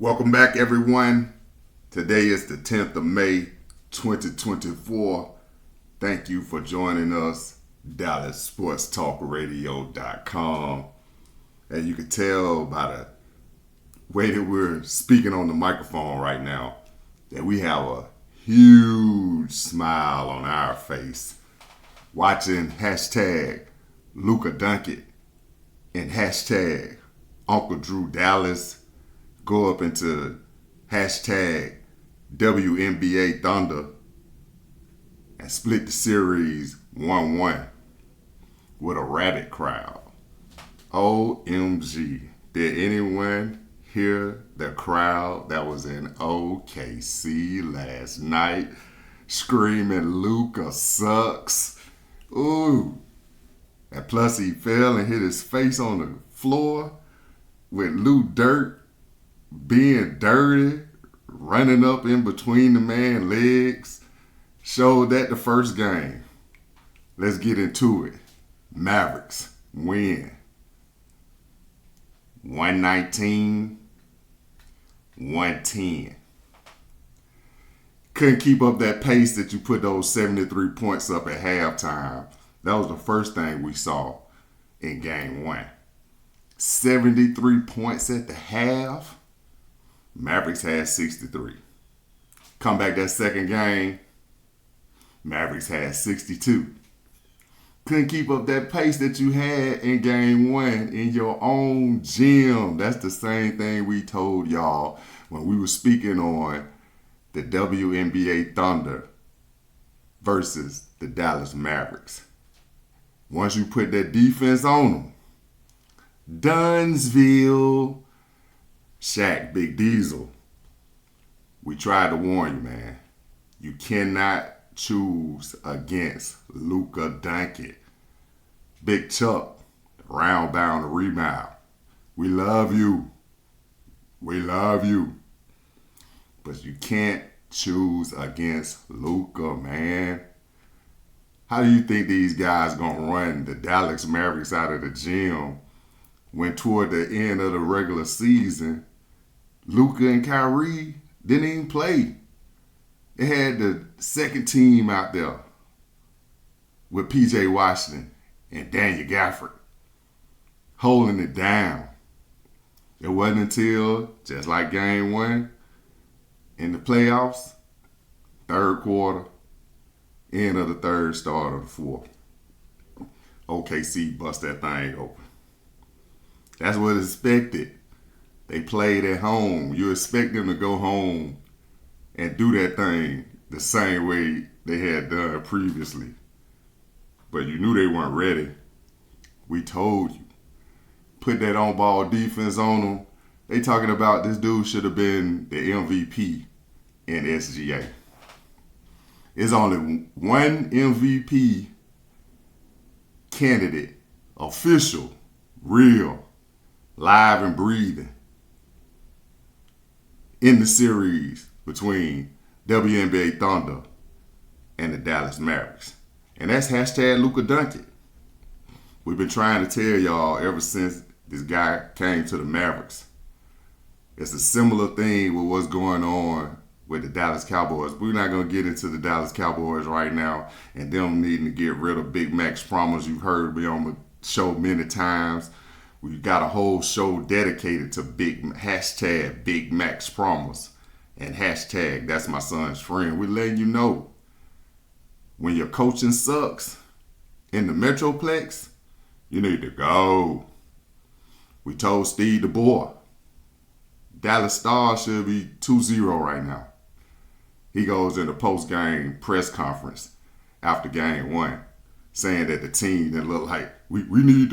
Welcome back, everyone. Today is the 10th of May, 2024. Thank you for joining us, DallasSportsTalkRadio.com. And you can tell by the way that we're speaking on the microphone right now that we have a huge smile on our face watching hashtag Luka Dunkett and hashtag Uncle Drew Dallas go up into hashtag WNBA Thunder and split the series 1-1 with a rabid crowd. OMG. Did anyone hear the crowd that was in OKC last night screaming Luka sucks? Ooh. And plus he fell and hit his face on the floor with Lou Dirt being dirty, running up in between the man's legs. Showed that the first game. Let's get into it. Mavericks win. 119-110. Couldn't keep up that pace that you put those 73 points up at halftime. That was the first thing we saw in game one. 73 points at the half. Mavericks had 63. Come back that second game, Mavericks had 62. Couldn't keep up that pace that you had in game one in your own gym. That's the same thing we told y'all when we were speaking on the WNBA Thunder versus the Dallas Mavericks. Once you put that defense on them, Dunsville, Shaq, Big Diesel, we tried to warn you, man. You cannot choose against Luka Dunkett. Big Chuck, round bound rebound. We love you. We love you. But you can't choose against Luka, man. How do you think these guys gonna run the Dallas Mavericks out of the gym when toward the end of the regular season, Luka and Kyrie didn't even play? They had the second team out there with P.J. Washington and Daniel Gafford holding it down. It wasn't until, just like game one, in the playoffs, third quarter, end of the third, start of the fourth, OKC bust that thing open. That's what is expected. They played at home. You expect them to go home and do that thing the same way they had done previously. But you knew they weren't ready. We told you. Put that on-ball defense on them. They talking about this dude should have been the MVP in SGA. There's only one MVP candidate, official, real, live and breathing, in the series between WNBA Thunder and the Dallas Mavericks. And that's hashtag Luka Dunkett. We've been trying to tell y'all ever since this guy came to the Mavericks. It's a similar thing with what's going on with the Dallas Cowboys. We're not going to get into the Dallas Cowboys right now and them needing to get rid of Big Max Promise. You've heard me on the show many times. We got a whole show dedicated to hashtag Big Max Promise and hashtag That's My Son's Friend. We're letting you know when your coaching sucks in the Metroplex, you need to go. We told Steve DeBoer, Dallas Stars should be 2-0 right now. He goes in the post-game press conference after game one, saying that the team that look like we need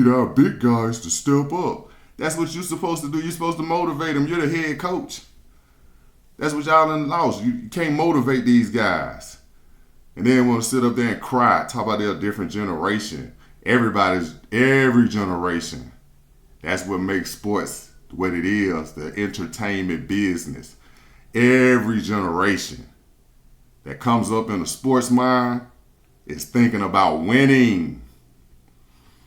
our big guys to step up. That's what you're supposed to do. You're supposed to motivate them. You're the head coach. That's what y'all done lost. You can't motivate these guys. And then want to sit up there and cry, talk about their different generation. Every generation. That's what makes sports what it is, the entertainment business. Every generation that comes up in a sports mind is thinking about winning.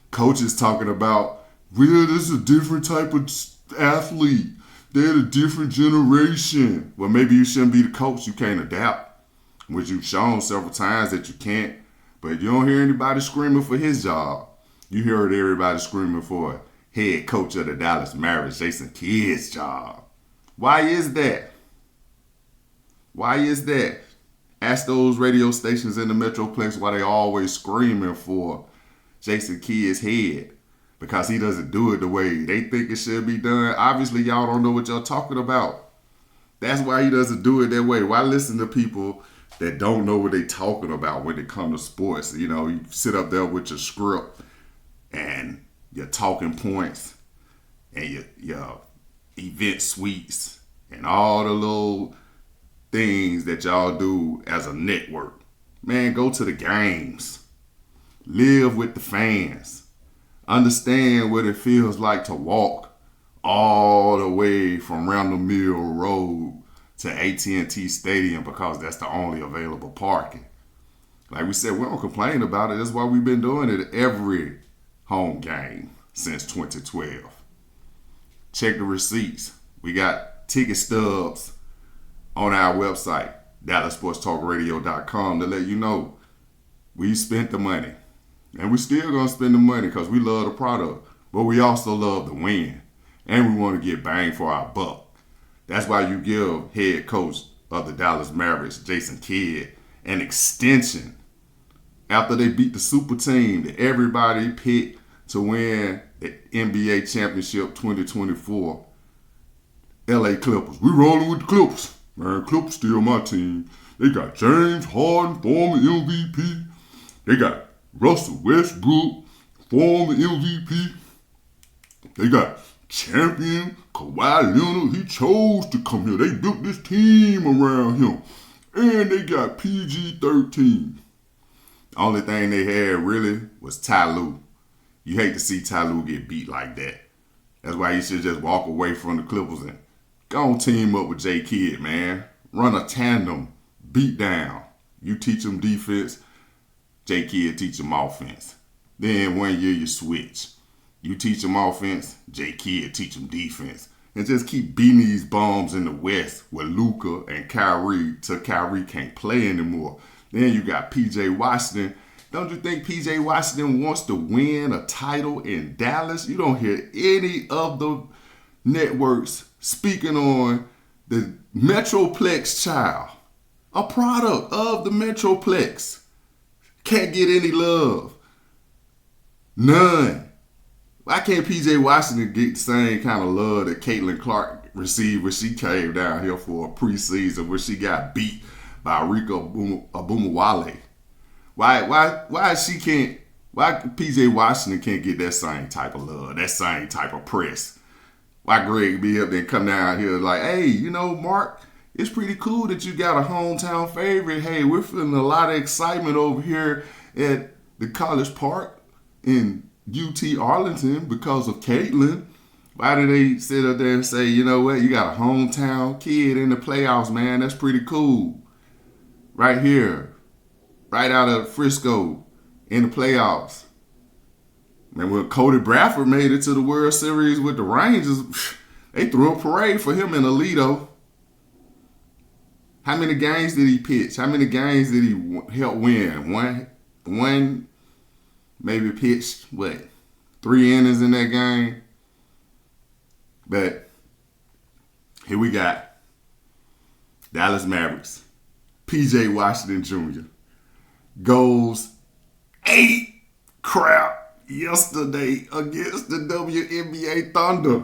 Coaches talking about, well, this is a different type of athlete. They're a different generation. Well, maybe you shouldn't be the coach. You can't adapt, which you've shown several times that you can't. But you don't hear anybody screaming for his job. You hear everybody screaming for head coach of the Dallas Mavericks, Jason Kidd's job. Why is that? Why is that? Ask those radio stations in the Metroplex why they always screaming for Jason Kidd's head. Because he doesn't do it the way they think it should be done. Obviously, y'all don't know what y'all talking about. That's why he doesn't do it that way. Why listen to people that don't know what they talking about when it comes to sports? You know, you sit up there with your script and your talking points and your event suites and all the little things that y'all do as a network. Man, go to the games. Live with the fans. Understand what it feels like to walk all the way from Randall Mill Road to AT&T Stadium because that's the only available parking. Like we said, we don't complain about it. That's why we've been doing it every home game since 2012. Check the receipts. We got ticket stubs on our website, DallasSportsTalkRadio.com, to let you know we spent the money. And we still going to spend the money because we love the product. But we also love the win. And we want to get bang for our buck. That's why you give head coach of the Dallas Mavericks, Jason Kidd, an extension after they beat the super team that everybody picked to win the NBA Championship 2024. LA Clippers. We rolling with the Clippers. Man, Clippers still my team. They got James Harden, former MVP. They got Russell Westbrook, former MVP. They got champion Kawhi Leonard. He chose to come here. They built this team around him. And they got PG-13. Only thing they had really was Ty Lue. You hate to see Ty Lue get beat like that. That's why you should just walk away from the Clippers and go on team up with J. Kidd, man. Run a tandem. Beat down. You teach them defense. J. Kidd teach them offense. Then 1 year you switch. You teach them offense, J. Kidd teach them defense. And just keep beating these bombs in the West with Luka and Kyrie till Kyrie can't play anymore. Then you got P.J. Washington. Don't you think P.J. Washington wants to win a title in Dallas? You don't hear any of the networks speaking on the Metroplex child. A product of the Metroplex. Can't get any love. None. Why can't P.J. Washington get the same kind of love that Caitlin Clark received when she came down here for a preseason where she got beat by Rika Abumawale? Why P.J. Washington can't get that same type of love, that same type of press? Why Greg be up there and come down here like, hey, you know, Mark, it's pretty cool that you got a hometown favorite. Hey, we're feeling a lot of excitement over here at the College Park in UT Arlington because of Caitlin. Why do they sit up there and say, you know what, you got a hometown kid in the playoffs, man? That's pretty cool. Right here, right out of Frisco in the playoffs. And when Cody Bradford made it to the World Series with the Rangers, they threw a parade for him in Alito. How many games did he pitch? How many games did he help win? One, maybe pitched, 3 innings in that game? But here we got Dallas Mavericks. P.J. Washington Jr. goes 8 crap yesterday against the WNBA Thunder.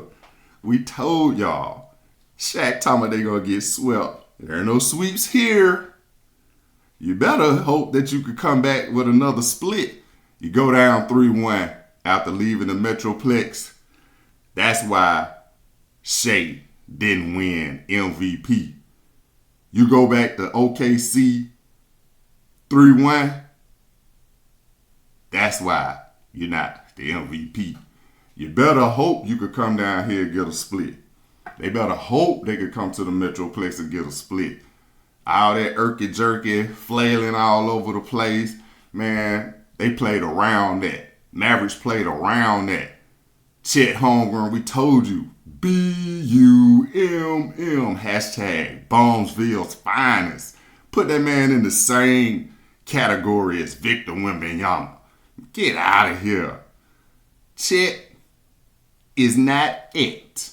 We told y'all, Shaq talking about they gonna get swept. There are no sweeps here. You better hope that you could come back with another split. You go down 3-1 after leaving the Metroplex. That's why Shea didn't win MVP. You go back to OKC 3-1. That's why you're not the MVP. You better hope you could come down here and get a split. They better hope they could come to the Metroplex and get a split. All that irky-jerky, flailing all over the place. Man, they played around that. Mavericks played around that. Chet Holmgren, we told you, BUMM, hashtag Bombsville's finest. Put that man in the same category as Victor Wembanyama. Get out of here. Chet is not it.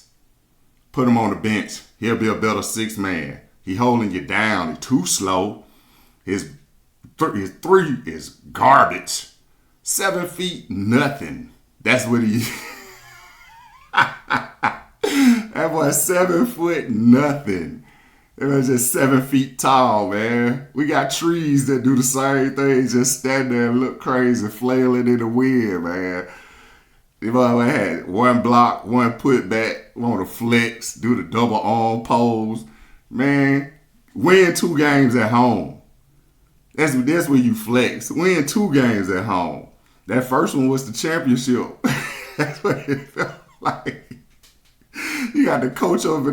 Put him on the bench. He'll be a better sixth man. He holding you down. He's too slow. His three is garbage. 7 feet, nothing. That's what he That boy 7 foot nothing. It was just 7 feet tall, man. We got trees that do the same thing, just stand there and look crazy, flailing in the wind, man. The boy had one block, one putback, one to flex, do the double arm pose. Man, win 2 games at home. That's where you flex. Win 2 games at home. That first one was the championship. That's what it felt like. You got the coach of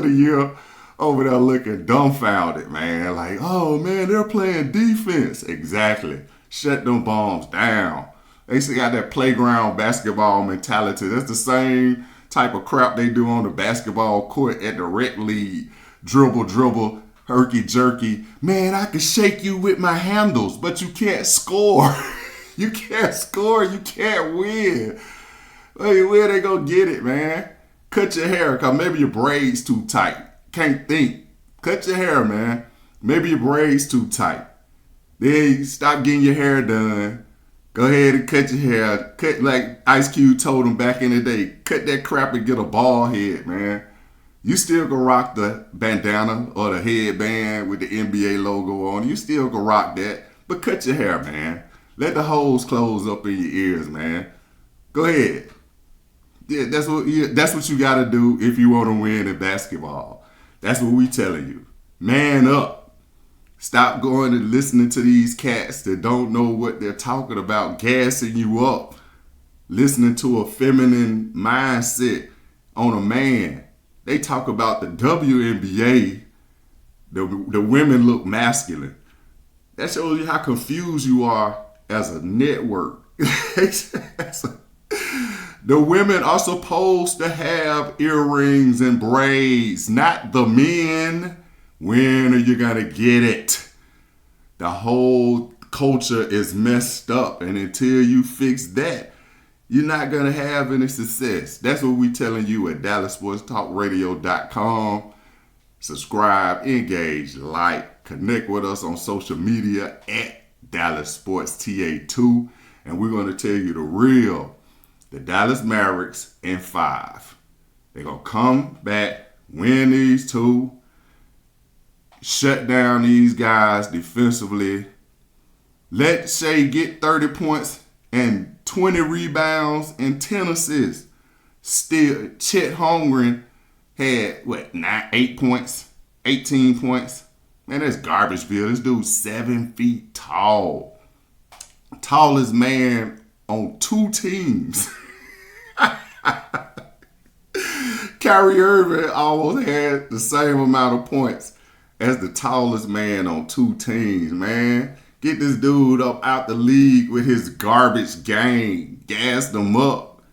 the year over there looking dumbfounded, man. Like, oh man, they're playing defense. Exactly. Shut them bombs down. They still got that playground basketball mentality. That's the same type of crap they do on the basketball court at the rec league. Dribble, herky-jerky. Man, I can shake you with my handles, but you can't score. You can't score. You can't win. Where they gonna get it, man? Cut your hair, because maybe your braids too tight. Can't think. Cut your hair, man. Maybe your braids too tight. Then stop getting your hair done. Go ahead and cut your hair. Cut like Ice Cube told him back in the day. Cut that crap and get a bald head, man. You still can rock the bandana or the headband with the NBA logo on. You still can rock that. But cut your hair, man. Let the holes close up in your ears, man. Go ahead. Yeah, that's what you got to do if you want to win in basketball. That's what we telling you. Man up. Stop going and listening to these cats that don't know what they're talking about, gassing you up. Listening to a feminine mindset on a man. They talk about the WNBA. The women look masculine. That shows you how confused you are as a network. The women are supposed to have earrings and braids, not the men. When are you going to get it? The whole culture is messed up, and until you fix that, you're not going to have any success. That's what we're telling you at DallasSportsTalkRadio.com. Subscribe, engage, like, connect with us on social media at DallasSportsTA2. And we're going to tell you the real. The Dallas Mavericks in 5. They're going to come back, win these 2, shut down these guys defensively. Let Shea get 30 points and 20 rebounds and 10 assists. Still, Chet Holmgren had, 8 points, 18 points. Man, that's Garbageville. This dude's 7 feet tall. Tallest man on 2 teams. Kyrie Irving almost had the same amount of points as the tallest man on 2 teams, man. Get this dude up out the league with his garbage game. Gas them up.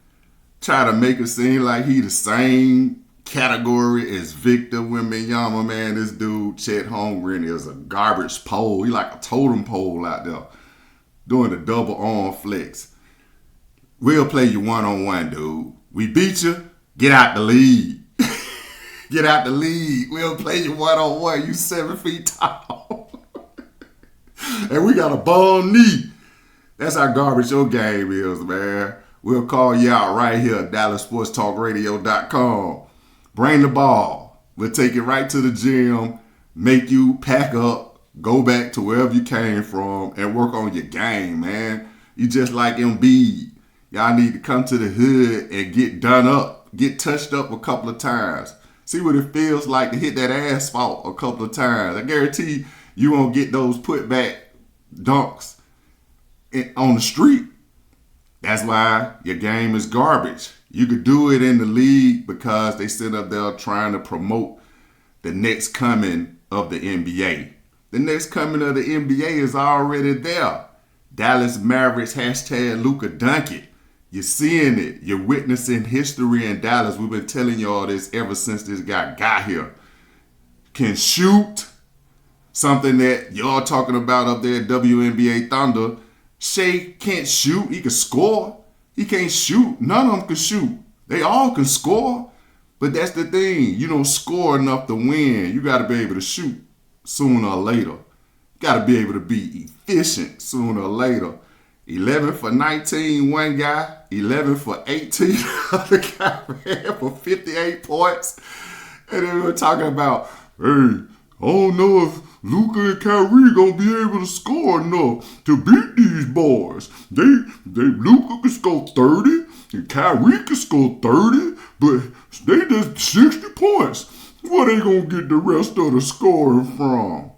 Try to make it seem like he the same category as Victor Wembanyama, man. This dude, Chet Holmgren, is a garbage pole. He like a totem pole out there doing the double arm flex. We'll play you one-on-one, dude. We beat you, get out the league. Get out the league. We'll play you one-on-one. You 7 feet tall. And we got a bum knee. That's how garbage your game is, man. We'll call you out right here at DallasSportsTalkRadio.com. Bring the ball. We'll take it right to the gym, make you pack up, go back to wherever you came from, and work on your game, man. You just like Embiid. Y'all need to come to the hood and get done up, get touched up a couple of times. See what it feels like to hit that asphalt a couple of times. I guarantee you won't get those putback dunks on the street. That's why your game is garbage. You could do it in the league because they sit up there trying to promote the next coming of the NBA. The next coming of the NBA is already there. Dallas Mavericks, hashtag Luka Doncic. You're seeing it. You're witnessing history in Dallas. We've been telling y'all this ever since this guy got here. Can shoot. Something that y'all talking about up there at WNBA Thunder. Shai can't shoot. He can score. He can't shoot. None of them can shoot. They all can score. But that's the thing. You don't score enough to win. You got to be able to shoot sooner or later. You got to be able to be efficient sooner or later. 11 for 19, one guy. 11 for 18, the other guy, man, for 58 points. And then we were talking about, hey, I don't know if Luka and Kyrie gonna be able to score enough to beat these boys. Luka can score 30 and Kyrie can score 30, but they just 60 points. Where they gonna get the rest of the scoring from?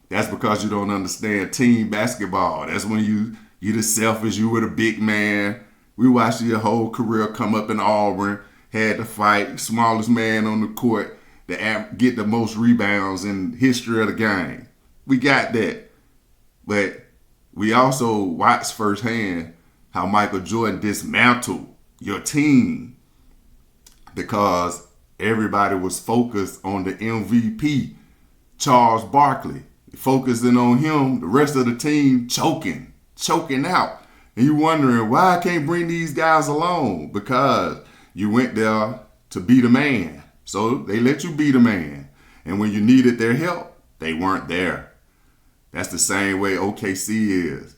That's because you don't understand team basketball. That's when you the selfish, you were the big man. We watched your whole career come up in Auburn, had to fight, smallest man on the court, to get the most rebounds in history of the game. We got that. But we also watched firsthand how Michael Jordan dismantled your team because everybody was focused on the MVP, Charles Barkley. Focusing on him, the rest of the team choking out. And you wondering why I can't bring these guys along? Because you went there to be the man. So they let you be the man. And when you needed their help, they weren't there. That's the same way OKC is.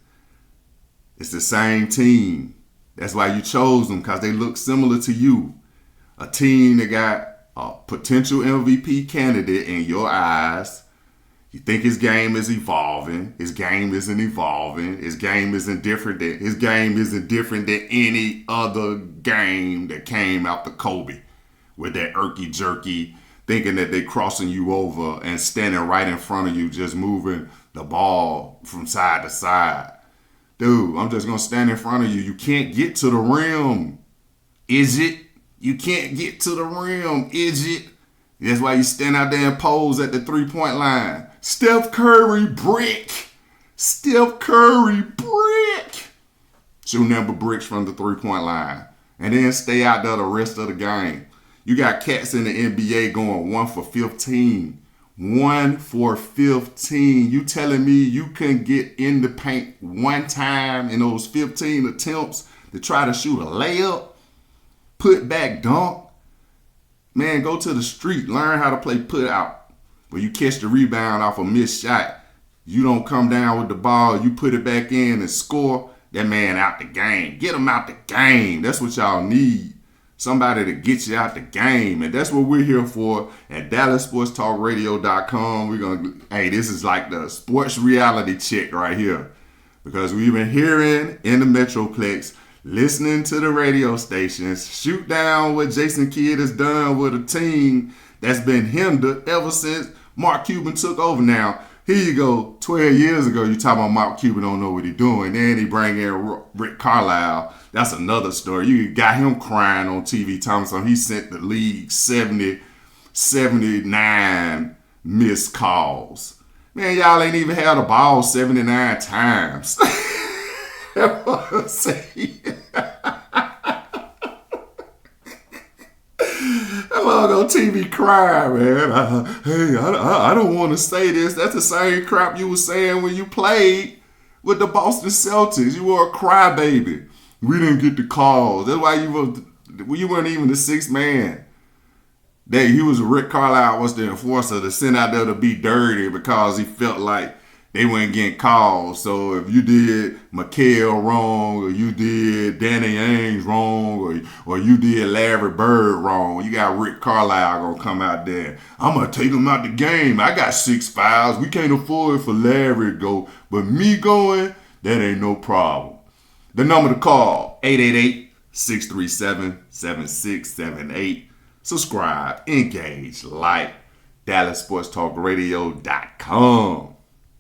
It's the same team. That's why you chose them, because they look similar to you. A team that got a potential MVP candidate in your eyes. You think his game is evolving. His game isn't evolving. His game isn't different than any other game that came out to Kobe. With that irky jerky, thinking that they crossing you over and standing right in front of you, just moving the ball from side to side. Dude, I'm just going to stand in front of you. You can't get to the rim. Is it? You can't get to the rim. Is it? That's why you stand out there and pose at the 3-point line. Steph Curry brick. Steph Curry brick. Shoot number bricks from the 3-point line. And then stay out there the rest of the game. You got cats in the NBA going 1 for 15. 1 for 15. You telling me you couldn't get in the paint one time in those 15 attempts to try to shoot a layup? Put back dunk? Man, go to the street. Learn how to play put out. When you catch the rebound off a missed shot, you don't come down with the ball. You put it back in and score. That man out the game. Get him out the game. That's what y'all need. Somebody to get you out the game. And that's what we're here for at DallasSportsTalkRadio.com. This is like the sports reality check right here. Because we've been hearing in the Metroplex, listening to the radio stations, shoot down what Jason Kidd has done with a team that's been hindered ever since Mark Cuban took over. Now, here you go, 12 years ago, you talking about Mark Cuban don't know what he's doing. Then he bring in Rick Carlisle. That's another story. You got him crying on TV, Thompson. He sent the league 79 missed calls. Man, y'all ain't even had the ball 79 times. That's what I'm saying. I'm on TV crying, man. I don't want to say this. That's the same crap you were saying when you played with the Boston Celtics. You were a crybaby. We didn't get the calls. That's why you weren't even the sixth man. He was Rick Carlisle was the enforcer to send out there to be dirty because he felt like they weren't getting calls. So if you did McHale wrong, or you did Danny Ainge wrong, or you did Larry Bird wrong, you got Rick Carlisle gonna come out there. I'm gonna take him out the game. I got 6 fouls. We can't afford for Larry to go, but me going, that ain't no problem. The number to call, 888-637-7678. Subscribe, engage, like, DallasSportsTalkRadio.com.